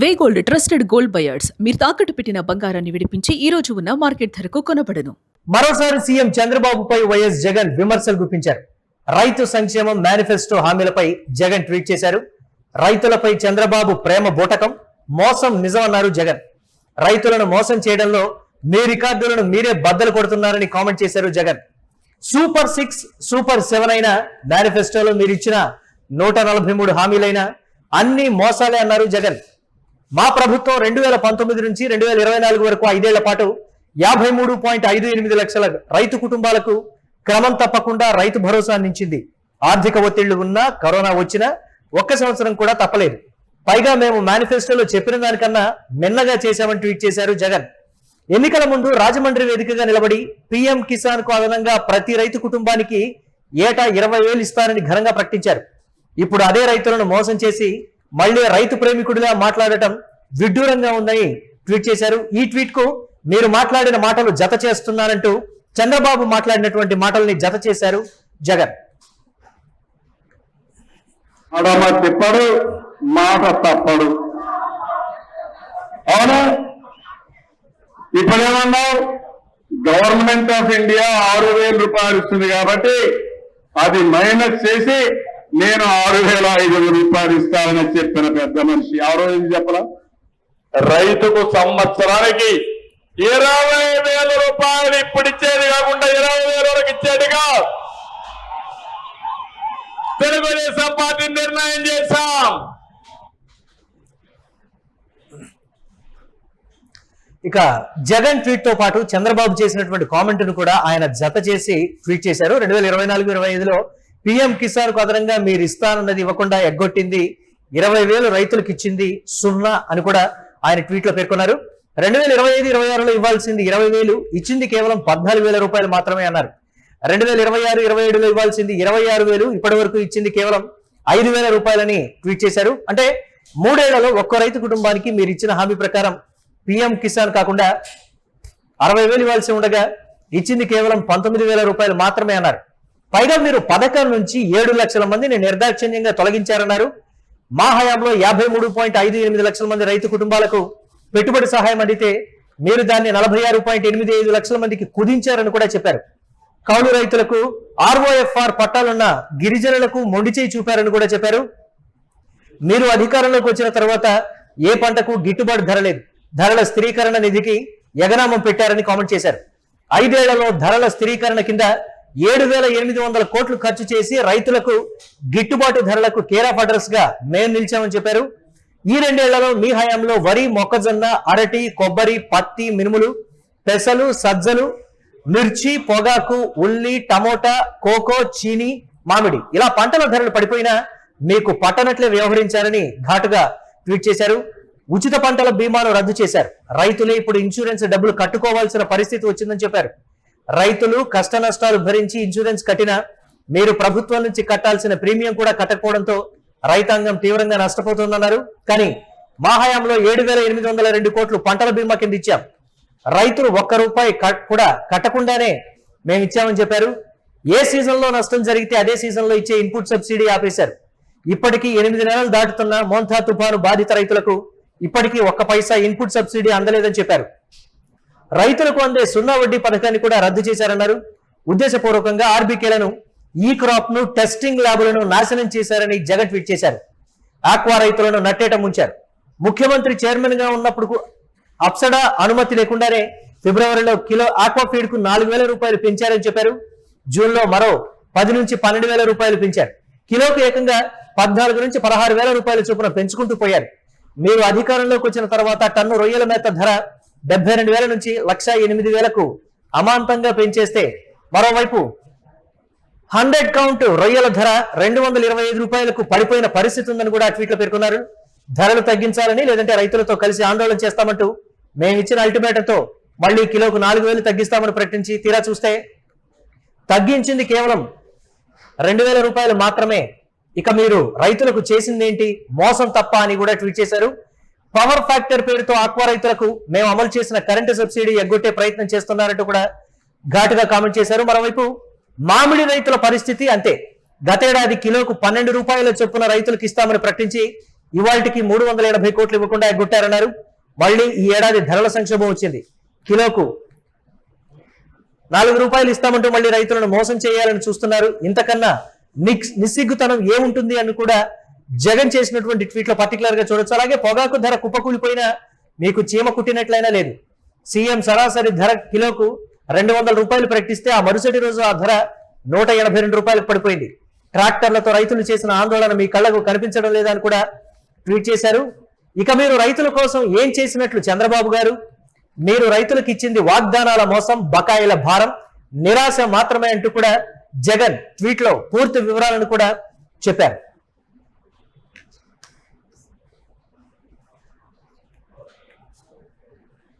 వే gold trusted gold buyers మీరు తాకట్టు పెట్టిన బంగారాన్ని విడిపించి ఈ రోజు ఉన్న మార్కెట్ ధరకు కొనబడను. మరోసారి సీఎం చంద్రబాబుపై వైఎస్ జగన్ విమర్శలు గుప్పించారు. రైతు సంక్షేమం మేనిఫెస్టో హామీలపై జగన్ ట్వీట్ చేశారు. రైతులపై చంద్రబాబు ప్రేమ బూటకం, మోసం నిజమన్నారు జగన్. రైతులను మోసం చేయడంలో మీ రికార్డులను మీరే బద్దలు కొడుతున్నారని కామెంట్ చేశారు జగన్. సూపర్ 6, సూపర్ 7 అయిన మేనిఫెస్టోలో మీరు ఇచ్చిన 143 హామీలైనా అన్ని మోసాలే అన్నారు జగన్. మా ప్రభుత్వం 2019 నుంచి 2024 వరకు 5 ఏళ్ల పాటు 53.58 లక్షల రైతు కుటుంబాలకు క్రమం తప్పకుండా రైతు భరోసా అందించింది. ఆర్థిక ఒత్తిళ్లు ఉన్నా, కరోనా వచ్చినా 1 సంవత్సరం కూడా తప్పలేదు. పైగా మేము మేనిఫెస్టోలో చెప్పిన దానికన్నా మిన్నగా చేశామని ట్వీట్ చేశారు జగన్. ఎన్నికల ముందు రాజమండ్రి వేదికగా నిలబడి పీఎం కిసాన్ కు అదనంగా ప్రతి రైతు కుటుంబానికి ఏటా 20,000 ఇస్తారని ఘనంగా ప్రకటించారు. ఇప్పుడు అదే రైతులను మోసం చేసి మళ్లీ రైతు ప్రేమికుడిగా మాట్లాడటం విడ్డూరంగా ఉందని ట్వీట్ చేశారు. ఈ ట్వీట్ కు మీరు మాట్లాడిన మాటలు జత చేస్తున్నారంటూ చంద్రబాబు మాట్లాడినటువంటి మాటల్ని జత చేశారు జగన్. అడమ తిప్పడు, మాట తప్పడు. అవునా? ఇప్పుడేమన్నావు? గవర్నమెంట్ ఆఫ్ ఇండియా 6,000 రూపాయలు ఇస్తుంది కాబట్టి అది మైనస్ చేసి నేను 6,500 రూపాయలు ఇస్తానని చెప్పిన పెద్ద మనిషి ఎవరో ఏం చెప్పరా? రైతుకు సంవత్సరానికి 20,000 రూపాయలు ఇప్పుడు ఇచ్చేది కాకుండా 20,000 వరకు ఇచ్చేదిగా తెలుగుదేశం పార్టీ నిర్ణయం చేశాం. ఇక జగన్ ట్వీట్ తో పాటు చంద్రబాబు చేసినటువంటి కామెంట్ ను కూడా ఆయన జత చేసి ట్వీట్ చేశారు. 2024-25లో పీఎం కిసాన్ కు అదనంగా మీరు ఇస్తానన్నది ఇవ్వకుండా ఎగ్గొట్టింది, 20,000 రైతులకు ఇచ్చింది 0 అని కూడా ఆయన ట్వీట్ లో పేర్కొన్నారు. 2025-26లో ఇవ్వాల్సింది 20,000, ఇచ్చింది కేవలం 14,000 రూపాయలు మాత్రమే అన్నారు. 2026-27లో ఇవ్వాల్సింది 26,000, ఇప్పటి వరకు ఇచ్చింది కేవలం 5,000 రూపాయలని ట్వీట్ చేశారు. అంటే 3 ఏళ్లలో ఒక్కో రైతు కుటుంబానికి మీరు ఇచ్చిన హామీ ప్రకారం పీఎం కిసాన్ కాకుండా 60,000 ఇవ్వాల్సి ఉండగా ఇచ్చింది కేవలం 19,000 రూపాయలు మాత్రమే అన్నారు. పైగా మీరు పథకం నుంచి 7 లక్షల మందిని నిర్దాక్షిణ్యంగా తొలగించారన్నారు. మా హయాంలో 53.58 లక్షల మంది రైతు కుటుంబాలకు పెట్టుబడి సహాయం అందితే మీరు దాన్ని 46.85 లక్షల మందికి కుదించారని కూడా చెప్పారు. కౌలు రైతులకు ఆర్ఓఎఫ్ఆర్ పట్టాలున్న గిరిజనులకు మొండి చేయి చూపారని కూడా చెప్పారు. మీరు అధికారంలోకి వచ్చిన తర్వాత ఏ పంటకు గిట్టుబాటు ధర లేదు, ధరల స్థిరీకరణ నిధికి ఎగనామం పెట్టారని కామెంట్ చేశారు. 5 ఏళ్లలో ధరల స్థిరీకరణ కింద 7,800 కోట్లు ఖర్చు చేసి రైతులకు గిట్టుబాటు ధరలకు కేర్ ఆఫ్ అడ్రస్ గా మేము నిలిచామని చెప్పారు. ఈ 2 ఏళ్లలో మీ హయాంలో వరి, మొక్కజొన్న, అరటి, కొబ్బరి, పత్తి, మినుములు, పెసలు, సజ్జలు, మిర్చి, పొగాకు, ఉల్లి, టమోటా, కోకో, చీని, మామిడి ఇలా పంటల ధరలు పడిపోయినా మీకు పట్టనట్లే వ్యవహరించారని ఘాటుగా ట్వీట్ చేశారు. ఉచిత పంటల బీమాను రద్దు చేశారు. రైతులే ఇప్పుడు ఇన్సూరెన్స్ డబ్బులు కట్టుకోవాల్సిన పరిస్థితి వచ్చిందని చెప్పారు. రైతులు కష్ట నష్టాలు భరించి ఇన్సూరెన్స్ కట్టినా మీరు ప్రభుత్వం నుంచి కట్టాల్సిన ప్రీమియం కూడా కట్టకపోవడంతో రైతాంగం తీవ్రంగా నష్టపోతుందన్నారు. కానీ మా హయాంలో 7,802 కోట్లు పంటల బీమా కింద ఇచ్చాం. రైతులు 1 రూపాయి కూడా కట్టకుండానే మేము ఇచ్చామని చెప్పారు. ఏ సీజన్ లో నష్టం జరిగితే అదే సీజన్ లో ఇచ్చే ఇన్పుట్ సబ్సిడీ ఆపేశారు. ఇప్పటికీ 8 నెలలు దాటుతున్న మోంథా తుఫాను బాధిత రైతులకు ఇప్పటికీ 1 పైసా ఇన్పుట్ సబ్సిడీ అందలేదని చెప్పారు. రైతులకు అందే 0 వడ్డీ పథకాన్ని కూడా రద్దు చేశారన్నారు. ఉద్దేశపూర్వకంగా ఆర్బీకేలను, ఈ క్రాప్ ను, టెస్టింగ్ ల్యాబులను నాశనం చేశారని జగన్ ట్వీట్ చేశారు. ఆక్వా రైతులను నట్టేట ముంచారు. ముఖ్యమంత్రి చైర్మన్ గా ఉన్నప్పుడు అప్సడా అనుమతి లేకుండానే ఫిబ్రవరిలో కిలో ఆక్వా ఫీడ్ కు 4,000 రూపాయలు పెంచారని చెప్పారు. జూన్ లో మరో 10 నుంచి 12,000 రూపాయలు పెంచారు. కిలోకు ఏకంగా 14 నుంచి 16,000 రూపాయల చొప్పున పెంచుకుంటూ పోయారు. మీరు అధికారంలోకి వచ్చిన తర్వాత టన్ను రొయ్యల మేత ధర 72,000 నుంచి 1,08,000కు అమాంతంగా పెంచేస్తే మరోవైపు 100 కౌంట్ రొయ్యల ధర 225 రూపాయలకు పడిపోయిన పరిస్థితి ఉందని కూడా ట్వీట్లో పేర్కొన్నారు. ధరలు తగ్గించాలని లేదంటే రైతులతో కలిసి ఆందోళన చేస్తామంటూ మేమిచ్చిన అల్టిమేటంతో మళ్లీ కిలోకు 4,000 తగ్గిస్తామని ప్రకటించి తీరా చూస్తే తగ్గించింది కేవలం 2,000 రూపాయలు మాత్రమే. ఇక మీరు రైతులకు చేసిందేంటి? మోసం తప్ప అని కూడా ట్వీట్ చేశారు. పవర్ ఫ్యాక్టర్ పేరుతో ఆక్వా రైతులకు మేము అమలు చేసిన కరెంటు సబ్సిడీ ఎగ్గొట్టే ప్రయత్నం చేస్తున్నారంటూ కూడా ఘాటుగా కామెంట్ చేశారు. మరోవైపు మామిడి రైతుల పరిస్థితి అంతే. గతేడాది కిలోకు 12 రూపాయల చొప్పున రైతులకు ఇస్తామని ప్రకటించి ఇవాళకి 380 కోట్లు ఇవ్వకుండా ఎగ్గొట్టారన్నారు. మళ్ళీ ఈ ఏడాది ధరల సంక్షోభం వచ్చింది. కిలోకు 4 రూపాయలు ఇస్తామంటూ మళ్ళీ రైతులను మోసం చేయాలని చూస్తున్నారు. ఇంతకన్నా నిస్సిగ్గుతనం ఏముంటుంది అని కూడా జగన్ చేసినటువంటి ట్వీట్ లో పర్టికులర్ గా చూడొచ్చు. అలాగే పొగాకు ధర కుప్పకూలిపోయినా మీకు చీమ కుట్టినట్లయినా లేదు. సీఎం సరాసరి ధర కిలోకు 200 రూపాయలు ప్రకటిస్తే ఆ మరుసటి రోజు ఆ ధర 182 రూపాయలకు పడిపోయింది. ట్రాక్టర్లతో రైతులు చేసిన ఆందోళన మీ కళ్ళకు కనిపించడం లేదని కూడా ట్వీట్ చేశారు. ఇక మీరు రైతుల కోసం ఏం చేసినట్లు చంద్రబాబు గారు? మీరు రైతులకు ఇచ్చింది వాగ్దానాల మోసం, బకాయిల భారం, నిరాశ మాత్రమే అంటూ కూడా జగన్ ట్వీట్ లో పూర్తి వివరాలను కూడా చెప్పారు.